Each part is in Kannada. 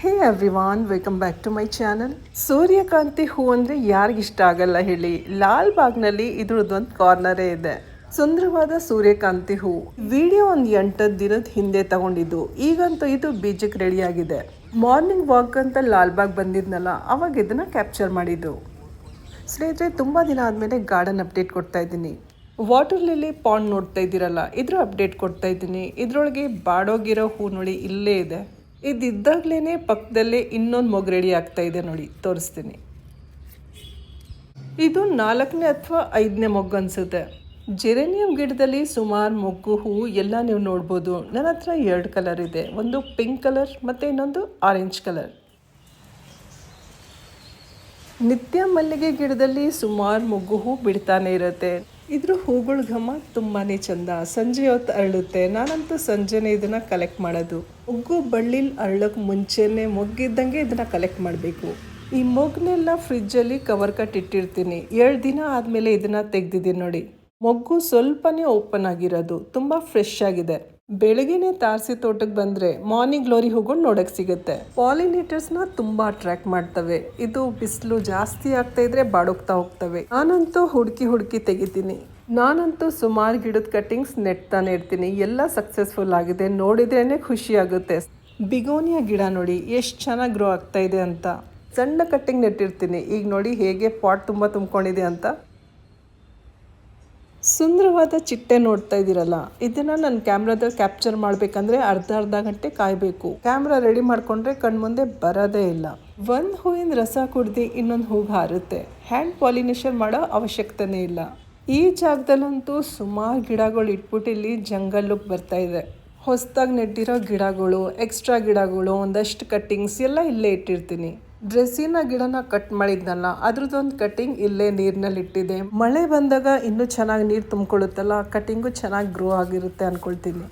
Hey everyone, welcome back to my channel. ಸೂರ್ಯಕಾಂತಿ ಹೂ ಅಂದರೆ ಯಾರಿಗಿಷ್ಟ ಆಗಲ್ಲ ಹೇಳಿ. ಲಾಲ್ ಬಾಗ್ನಲ್ಲಿ ಇದ್ರದ್ದೊಂದು ಕಾರ್ನರೇ ಇದೆ. ಸುಂದರವಾದ ಸೂರ್ಯಕಾಂತಿ ಹೂ ವಿಡಿಯೋ ಒಂದು 8 ದಿನದ ಹಿಂದೆ ತಗೊಂಡಿದ್ದು. ಈಗಂತೂ ಇದು ಬೀಜಕ್ಕೆ ರೆಡಿ ಆಗಿದೆ. ಮಾರ್ನಿಂಗ್ ವಾಕ್ ಅಂತ ಲಾಲ್ ಬಾಗ್ ಬಂದಿದ್ನಲ್ಲ, ಅವಾಗ ಇದನ್ನ ಕ್ಯಾಪ್ಚರ್ ಮಾಡಿದ್ದು. ಸ್ನೇಹಿತರೆ, ತುಂಬ ದಿನ ಆದಮೇಲೆ ಗಾರ್ಡನ್ ಅಪ್ಡೇಟ್ ಕೊಡ್ತಾ ಇದ್ದೀನಿ. ವಾಟರ್ ಲಿಲಿ ಪಾಂಡ್ ನೋಡ್ತಾ ಇದ್ದೀರಲ್ಲ, ಇದ್ರ ಅಪ್ಡೇಟ್ ಕೊಡ್ತಾ ಇದ್ದೀನಿ. ಇದರೊಳಗೆ ಬಾಡೋಗಿರೋ ಹೂ ನೋಡಿ ಇಲ್ಲೇ ಇದೆ. ಇದಿದ್ದಾಗಲೇ ಪಕ್ಕದಲ್ಲೇ ಇನ್ನೊಂದು ಮೊಗ್ಗು ರೆಡಿ ಆಗ್ತಾ ಇದೆ ನೋಡಿ, ತೋರಿಸ್ತೀನಿ. ಇದು 4ನೇ ಅಥವಾ 5ನೇ ಮೊಗ್ಗು ಅನಿಸುತ್ತೆ. ಜೆರೇನಿಯಂ ಗಿಡದಲ್ಲಿ ಸುಮಾರು ಮೊಗ್ಗು ಹೂ ಎಲ್ಲ ನೀವು ನೋಡ್ಬೋದು. ನನ್ನ ಹತ್ರ 2 ಕಲರ್ ಇದೆ, ಒಂದು ಪಿಂಕ್ ಕಲರ್ ಮತ್ತು ಇನ್ನೊಂದು ಆರೆಂಜ್ ಕಲರ್. ನಿತ್ಯ ಮಲ್ಲಿಗೆ ಗಿಡದಲ್ಲಿ ಸುಮಾರು ಮೊಗ್ಗು ಹೂ ಬಿಡ್ತಾನೆ ಇರುತ್ತೆ. ಇದ್ರ ಹೂಗಳ ಘಮ ತುಂಬಾ ಚಂದ. ಸಂಜೆ ಹೊತ್ತು ಅರಳುತ್ತೆ. ನಾನಂತೂ ಸಂಜೆನೇ ಇದನ್ನು ಕಲೆಕ್ಟ್ ಮಾಡೋದು. ಮೊಗ್ಗು ಬಳ್ಳಿಲಿ ಅರಳೋಕ್ಕೆ ಮುಂಚೆನೇ ಮೊಗ್ಗಿದ್ದಂಗೆ ಇದನ್ನು ಕಲೆಕ್ಟ್ ಮಾಡಬೇಕು. ಈ ಮೊಗ್ಗನ್ನೆಲ್ಲ ಫ್ರಿಜ್ಜಲ್ಲಿ ಕವರ್ ಕಟ್ ಇಟ್ಟಿರ್ತೀನಿ. 7 ದಿನ ಆದಮೇಲೆ ಇದನ್ನು ತೆಗೆದಿದ್ದೀನಿ ನೋಡಿ. ಮೊಗ್ಗು ಸ್ವಲ್ಪನೇ ಓಪನ್ ಆಗಿರೋದು, ತುಂಬ ಫ್ರೆಶ್ ಆಗಿದೆ. ಬೆಳಗ್ಗೆನೆ ತಾರಸಿ ತೋಟಕ್ಕೆ ಬಂದರೆ ಮಾರ್ನಿಂಗ್ ಗ್ಲೋರಿ ಹೂಗಳು ನೋಡೋಕ್ಕೆ ಸಿಗುತ್ತೆ. ಪಾಲಿನೇಟರ್ಸ್ನ ತುಂಬ ಅಟ್ರಾಕ್ಟ್ ಮಾಡ್ತವೆ. ಇದು ಬಿಸಿಲು ಜಾಸ್ತಿ ಆಗ್ತಾ ಇದ್ರೆ ಬಾಡೋಗ್ತಾ ಹೋಗ್ತವೆ. ನಾನಂತೂ ಹುಡುಕಿ ತೆಗಿತೀನಿ. ನಾನಂತೂ ಸುಮಾರು ಗಿಡದ ಕಟ್ಟಿಂಗ್ಸ್ ನೆಟ್ತಾನೆ ಇರ್ತೀನಿ. ಎಲ್ಲ ಸಕ್ಸಸ್ಫುಲ್ ಆಗಿದೆ. ನೋಡಿದ್ರೇ ಖುಷಿ ಆಗುತ್ತೆ. ಬಿಗೋನಿಯಾ ಗಿಡ ನೋಡಿ ಎಷ್ಟು ಚೆನ್ನಾಗಿ ಗ್ರೋ ಆಗ್ತಾ ಇದೆ ಅಂತ. ಸಣ್ಣ ಕಟ್ಟಿಂಗ್ ನೆಟ್ಟಿರ್ತೀನಿ. ಈಗ ನೋಡಿ ಹೇಗೆ ಪಾಟ್ ತುಂಬ ತುಂಬ್ಕೊಂಡಿದೆ ಅಂತ. ಸುಂದರವಾದ ಚಿಟ್ಟೆ ನೋಡ್ತಾ ಇದ್ದೀರಲ್ಲ, ಇದನ್ನು ನನ್ನ ಕ್ಯಾಮ್ರಾದಲ್ಲಿ ಕ್ಯಾಪ್ಚರ್ ಮಾಡಬೇಕಂದ್ರೆ ಅರ್ಧ ಗಂಟೆ ಕಾಯಬೇಕು. ಕ್ಯಾಮ್ರಾ ರೆಡಿ ಮಾಡಿಕೊಂಡ್ರೆ ಕಣ್ಮುಂದೆ ಬರೋದೇ ಇಲ್ಲ. ಒಂದು ಹೂವಿನ ರಸ ಕುಡ್ದು ಇನ್ನೊಂದು ಹೂವು ಹಾರುತ್ತೆ. ಹ್ಯಾಂಡ್ ಪಾಲಿನೇಷನ್ ಮಾಡೋ ಅವಶ್ಯಕತೆನೇ ಇಲ್ಲ. ಈ ಜಾಗದಲ್ಲಂತೂ ಸುಮಾರು ಗಿಡಗಳು ಇಟ್ಬಿಟ್ಟು ಇಲ್ಲಿ ಜಂಗಲ್ ಲುಕ್ ಬರ್ತಾ ಇದೆ. ಹೊಸದಾಗಿ ನೆಟ್ಟಿರೋ ಗಿಡಗಳು, ಎಕ್ಸ್ಟ್ರಾ ಗಿಡಗಳು, ಒಂದಷ್ಟು ಕಟ್ಟಿಂಗ್ಸ್ ಎಲ್ಲ ಇಲ್ಲೇ ಇಟ್ಟಿರ್ತೀನಿ. ಡ್ರೆಸ್ಸಿನ ಗಿಡನ ಕಟ್ ಮಾಡಿದ್ನಲ್ಲ, ಅದ್ರದ್ದೊಂದು ಕಟ್ಟಿಂಗ್ ಇಲ್ಲೇ ನೀರಿನಲ್ಲಿ ಇಟ್ಟಿದೆ. ಮಳೆ ಬಂದಾಗ ಇನ್ನೂ ಚೆನ್ನಾಗಿ ನೀರು ತುಂಬಿಕೊಳ್ಳುತ್ತಲ್ಲ, ಕಟ್ಟಿಂಗು ಚೆನ್ನಾಗಿ ಗ್ರೋ ಆಗಿರುತ್ತೆ ಅಂದ್ಕೊಳ್ತೀನಿ.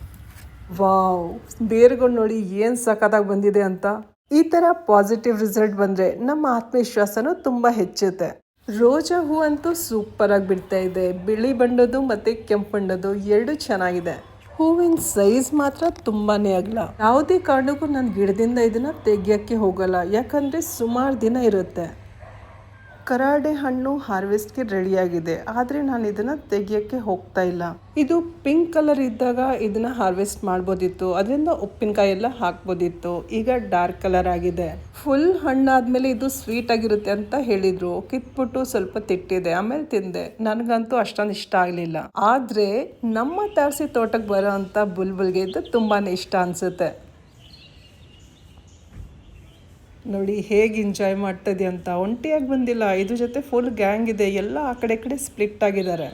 ವಾವ್, ಬೇರುಗಳು ನೋಡಿ ಏನು ಸಖತ್ತಾಗಿ ಬಂದಿದೆ ಅಂತ. ಈ ಥರ ಪಾಸಿಟಿವ್ ರಿಸಲ್ಟ್ ಬಂದರೆ ನಮ್ಮ ಆತ್ಮವಿಶ್ವಾಸನೂ ತುಂಬ ಹೆಚ್ಚುತ್ತೆ. ರೋಜಾ ಹೂ ಅಂತೂ ಸೂಪರಾಗಿ ಬಿಡ್ತಾ ಇದೆ. ಬಿಳಿ ಬಣ್ಣದ್ದು ಮತ್ತು ಕೆಂಪು ಬಣ್ಣದ್ದು 2 ಚೆನ್ನಾಗಿದೆ. ಹೂವಿನ ಸೈಜ್ ಮಾತ್ರ ತುಂಬಾ ಅಗಲ. ಯಾವುದೇ ಕಾರಣಕ್ಕೂ ನಾನು ಗಿಡದಿಂದ ಇದನ್ನು ತೆಗಿಯೋಕ್ಕೆ ಹೋಗಲ್ಲ, ಯಾಕಂದರೆ ಸುಮಾರು ದಿನ ಇರುತ್ತೆ. ಕರಾಡೆ ಹಣ್ಣು ಹಾರ್ವೆಸ್ಟ್ಗೆ ರೆಡಿಯಾಗಿದೆ, ಆದರೆ ನಾನು ಇದನ್ನು ತೆಗಿಯೋಕ್ಕೆ ಹೋಗ್ತಾ ಇಲ್ಲ. ಇದು ಪಿಂಕ್ ಕಲರ್ ಇದ್ದಾಗ ಇದನ್ನು ಹಾರ್ವೆಸ್ಟ್ ಮಾಡ್ಬೋದಿತ್ತು, ಅದರಿಂದ ಉಪ್ಪಿನಕಾಯಿ ಎಲ್ಲ ಹಾಕ್ಬೋದಿತ್ತು. ಈಗ ಡಾರ್ಕ್ ಕಲರ್ ಆಗಿದೆ. ಫುಲ್ ಹಣ್ಣಾದ್ಮೇಲೆ ಇದು ಸ್ವೀಟ್ ಆಗಿರುತ್ತೆ ಅಂತ ಹೇಳಿದ್ರು. ಕಿತ್ಬಿಟ್ಟು ಸ್ವಲ್ಪ ತಿಟ್ಟಿದೆ, ಆಮೇಲೆ ತಿಂದೆ. ನನಗಂತೂ ಅಷ್ಟೊಂದು ಇಷ್ಟ ಆಗಲಿಲ್ಲ. ಆದರೆ ನಮ್ಮ ತಾರಸಿ ತೋಟಕ್ಕೆ ಬರೋ ಅಂಥ ಬುಲ್ಬುಲ್ಗೆ ಇದು ತುಂಬಾ ಇಷ್ಟ ಅನಿಸುತ್ತೆ. ನೋಡಿ ಹೇಗೆ ಎಂಜಾಯ್ ಮಾಡ್ತದೆ ಅಂತ. ಒಂಟಿಯಾಗಿ ಬಂದಿಲ್ಲ, ಇದ್ರ ಜೊತೆ ಫುಲ್ ಗ್ಯಾಂಗ್ ಇದೆ. ಎಲ್ಲ ಆ ಕಡೆ ಸ್ಪ್ಲಿಟ್ ಆಗಿದ್ದಾರೆ.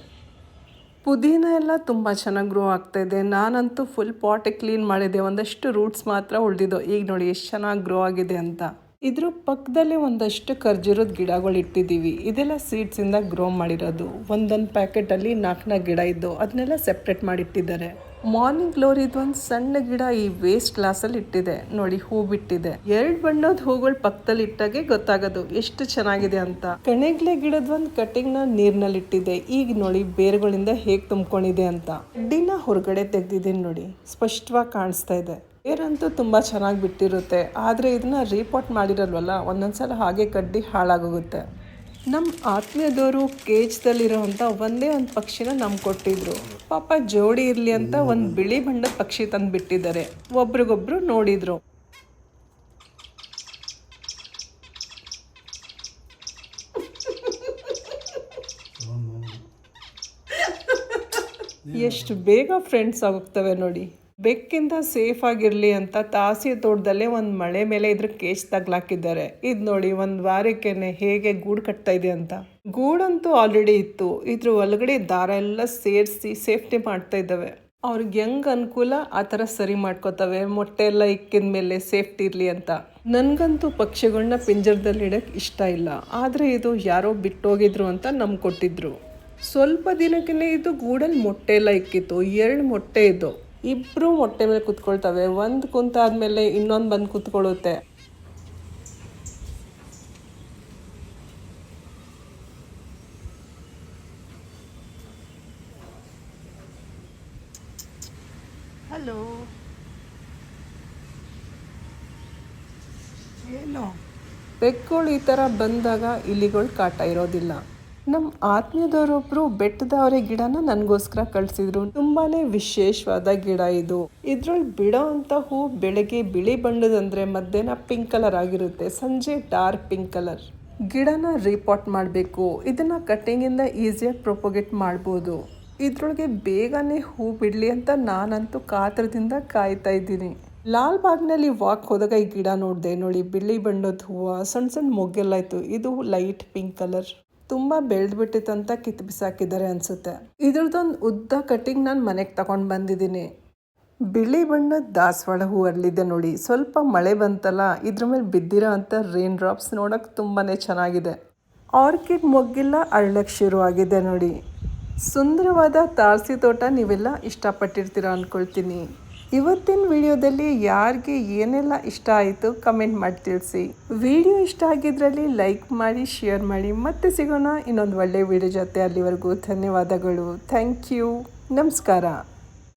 ಪುದೀನ ಎಲ್ಲ ತುಂಬ ಚೆನ್ನಾಗಿ ಗ್ರೋ ಆಗ್ತಾ ಇದೆ. ನಾನಂತೂ ಫುಲ್ ಪಾಟ್ ಕ್ಲೀನ್ ಮಾಡಿದೆ. ಒಂದಷ್ಟು ರೂಟ್ಸ್ ಮಾತ್ರ ಉಳಿದಿದ್ದು. ಈಗ ನೋಡಿ ಎಷ್ಟು ಚೆನ್ನಾಗಿ ಗ್ರೋ ಆಗಿದೆ ಅಂತ. ಇದ್ರ ಪಕ್ಕದಲ್ಲೇ ಒಂದಷ್ಟು ಖರ್ಜೂರದ ಗಿಡಗಳು ಇಟ್ಟಿದ್ದೀವಿ. ಇದೆಲ್ಲ ಸೀಡ್ಸಿಂದ ಗ್ರೋ ಮಾಡಿರೋದು. ಒಂದೊಂದು ಪ್ಯಾಕೆಟಲ್ಲಿ 4 ಗಿಡ ಇದ್ದು ಅದನ್ನೆಲ್ಲ ಸೆಪ್ರೇಟ್ ಮಾಡಿಟ್ಟಿದ್ದಾರೆ. ಮಾರ್ನಿಂಗ್ ಗ್ಲೋರಿದು ಒಂದು ಸಣ್ಣ ಗಿಡ ಈ ವೇಸ್ಟ್ ಗ್ಲಾಸಲ್ಲಿ ಇಟ್ಟಿದೆ ನೋಡಿ, ಹೂ ಬಿಟ್ಟಿದೆ. 2 ಬಣ್ಣದ ಹೂಗಳು ಪಕ್ಕದಲ್ಲಿ ಇಟ್ಟಾಗೆ ಗೊತ್ತಾಗೋದು ಎಷ್ಟು ಚೆನ್ನಾಗಿದೆ ಅಂತ. ಕಣೆಗ್ಲೆ ಗಿಡದ ಒಂದು ಕಟ್ಟಿಂಗ್ನ ನೀರಿನಲ್ಲಿ ಇಟ್ಟಿದೆ. ಈಗ ನೋಡಿ ಬೇರುಗಳಿಂದ ಹೇಗೆ ತುಂಬ್ಕೊಂಡಿದೆ ಅಂತ. ಕಡ್ಡಿನ ಹೊರಗಡೆ ತೆಗ್ದಿದ್ದೀನಿ ನೋಡಿ, ಸ್ಪಷ್ಟವಾಗಿ ಕಾಣಿಸ್ತಾ ಇದೆ. ಬೇರಂತೂ ತುಂಬ ಚೆನ್ನಾಗಿ ಬಿಟ್ಟಿರುತ್ತೆ. ಆದರೆ ಇದನ್ನ ರೀಪಾಟ್ ಮಾಡಿರಲ್ವಲ್ಲ, ಒಂದೊಂದ್ಸಲ ಹಾಗೆ ಕಡ್ಡಿ ಹಾಳಾಗೋಗುತ್ತೆ. ನಮ್ಮ ಆತ್ಮೀಯದವರು ಕೇಜ್ದಲ್ಲಿರೋವಂಥ ಒಂದೇ ಒಂದು ಪಕ್ಷಿನ ನಮ್ಗೆ ಕೊಟ್ಟಿದ್ರು. ಪಾಪ ಜೋಡಿ ಇರಲಿ ಅಂತ ಒಂದು ಬಿಳಿ ಬಣ್ಣದ ಪಕ್ಷಿ ತಂದು ಬಿಟ್ಟಿದ್ದಾರೆ. ಒಬ್ರಿಗೊಬ್ರು ನೋಡಿದ್ರು. ಎಷ್ಟು ಬೇಗ ಫ್ರೆಂಡ್ಸ್ ಆಗೋಗ್ತವೆ ನೋಡಿ. ಬೆಕ್ಕಿಂದ ಸೇಫ್ ಆಗಿರಲಿ ಅಂತ ತಾರಸಿ ತೋಟದಲ್ಲೇ ಒಂದು ಮಳೆ ಮೇಲೆ ಇದ್ರ ಕೇಜ್ ತಗ್ಲಾಕಿದ್ದಾರೆ. ಇದು ನೋಡಿ, ಒಂದು ವಾರಕ್ಕೇನೆ ಹೇಗೆ ಗೂಡು ಕಟ್ತಾ ಇದೆ ಅಂತ. ಗೂಡಂತೂ ಆಲ್ರೆಡಿ ಇತ್ತು. ಇದ್ರ ಒಳಗಡೆ ದಾರ ಎಲ್ಲ ಸೇರಿಸಿ ಸೇಫ್ಟಿ ಮಾಡ್ತಾ ಇದ್ದಾವೆ. ಅವ್ರಿಗೆ ಹೆಂಗೆ ಅನುಕೂಲ ಆ ಥರ ಸರಿ ಮಾಡ್ಕೋತವೆ. ಮೊಟ್ಟೆ ಎಲ್ಲ ಇಕ್ಕಿದ ಮೇಲೆ ಸೇಫ್ಟಿ ಇರಲಿ ಅಂತ. ನನಗಂತೂ ಪಕ್ಷಿಗಳನ್ನ ಪಿಂಜರದಲ್ಲಿ ಇಡೋಕ್ಕೆ ಇಷ್ಟ ಇಲ್ಲ. ಆದರೆ ಇದು ಯಾರೋ ಬಿಟ್ಟೋಗಿದ್ರು ಅಂತ ನಮ್ಗೆ ಕೊಟ್ಟಿದ್ರು. ಸ್ವಲ್ಪ ದಿನಕ್ಕೇ ಇದು ಗೂಡಲ್ಲಿ ಮೊಟ್ಟೆ ಎಲ್ಲ ಇಕ್ಕಿತ್ತು. 2 ಮೊಟ್ಟೆ ಇದ್ದು. ಇಬ್ಬರು ಮೊಟ್ಟೆ ಮೇಲೆ ಕುತ್ಕೊಳ್ತವೆ. ಒಂದು ಕುಂತಾದ್ಮೇಲೆ ಇನ್ನೊಂದು ಬಂದು ಕುತ್ಕೊಳ್ಳುತ್ತೆ. ಹಲೋ, ಏನು ಬೆಕ್ಕುಗಳು ಈ ಥರ ಬಂದಾಗ ಇಲಿಗಳು ಕಾಟ ಇರೋದಿಲ್ಲ. ನಮ್ಮ ಆತ್ಮೀಯದವರೊಬ್ಬರು ಬೆಟ್ಟದವರೆ ಗಿಡನ ನನಗೋಸ್ಕರ ಕಳಿಸಿದ್ರು. ತುಂಬಾ ವಿಶೇಷವಾದ ಗಿಡ ಇದು. ಇದ್ರಲ್ಲಿ ಬಿಡೋ ಅಂಥ ಹೂ ಬೆಳಗ್ಗೆ ಬಿಳಿ ಬಣ್ಣದಂದರೆ ಮಧ್ಯಾಹ್ನ ಪಿಂಕ್ ಕಲರ್ ಆಗಿರುತ್ತೆ, ಸಂಜೆ ಡಾರ್ಕ್ ಪಿಂಕ್ ಕಲರ್. ಗಿಡನ ರೀಪಾಟ್ ಮಾಡಬೇಕು. ಇದನ್ನು ಕಟ್ಟಿಂಗಿಂದ ಈಸಿಯಾಗಿ ಪ್ರೊಪೊಗೇಟ್ ಮಾಡ್ಬೋದು. ಇದ್ರೊಳಗೆ ಬೇಗನೆ ಹೂ ಬಿಡಲಿ ಅಂತ ನಾನಂತೂ ಕಾತರದಿಂದ ಕಾಯ್ತಾ ಇದ್ದೀನಿ. ಲಾಲ್ ಬಾಗ್ನಲ್ಲಿ ವಾಕ್ ಹೋದಾಗ ಈ ಗಿಡ ನೋಡಿದೆ ನೋಡಿ, ಬಿಳಿ ಬಣ್ಣದ ಹೂವು, ಸಣ್ಣ ಸಣ್ಣ ಮೊಗ್ಗೆಲ್ಲ ಇತ್ತು. ಇದು ಲೈಟ್ ಪಿಂಕ್ ಕಲರ್. ತುಂಬ ಬೆಳೆದ್ಬಿಟ್ಟಿತ್ತಂತ ಕಿತ್ತು ಬಿಸಾಕಿದ್ದಾರೆ ಅನಿಸುತ್ತೆ. ಇದ್ರದ್ದೊಂದು ಉದ್ದ ಕಟ್ಟಿಂಗ್ ನಾನು ಮನೆಗೆ ತಗೊಂಡು ಬಂದಿದ್ದೀನಿ. ಬಿಳಿ ಬಣ್ಣದ ದಾಸವಾಳ ಹೂ ಅರಳಿದೆ ನೋಡಿ. ಸ್ವಲ್ಪ ಮಳೆ ಬಂತಲ್ಲ, ಇದ್ರ ಮೇಲೆ ಬಿದ್ದಿರೋ ಅಂಥ ರೇನ್ ಡ್ರಾಪ್ಸ್ ನೋಡೋಕೆ ತುಂಬಾ ಚೆನ್ನಾಗಿದೆ. ಆರ್ಕಿಡ್ ಮೊಗ್ಗೆಲ್ಲ ಅರಳಕ್ಕೆ ಶುರು ಆಗಿದೆ ನೋಡಿ. ಸುಂದರವಾದ ತಾರಸಿ ತೋಟ ನೀವೆಲ್ಲ ಇಷ್ಟಪಟ್ಟಿರ್ತೀರ ಅಂದ್ಕೊಳ್ತೀನಿ. ಇವತ್ತಿನ ವಿಡಿಯೋದಲ್ಲಿ ಯಾರಿಗೆ ಏನೆಲ್ಲ ಇಷ್ಟ ಆಯಿತು ಕಮೆಂಟ್ ಮಾಡಿ ತಿಳಿಸಿ. ವಿಡಿಯೋ ಇಷ್ಟ ಆಗಿದ್ರಲ್ಲಿ ಲೈಕ್ ಮಾಡಿ, ಶೇರ್ ಮಾಡಿ. ಮತ್ತೆ ಸಿಗೋಣ ಇನ್ನೊಂದು ಒಳ್ಳೆಯ ವಿಡಿಯೋ ಜೊತೆ. ಅಲ್ಲಿವರೆಗೂ ಧನ್ಯವಾದಗಳು. Thank you. ನಮಸ್ಕಾರ.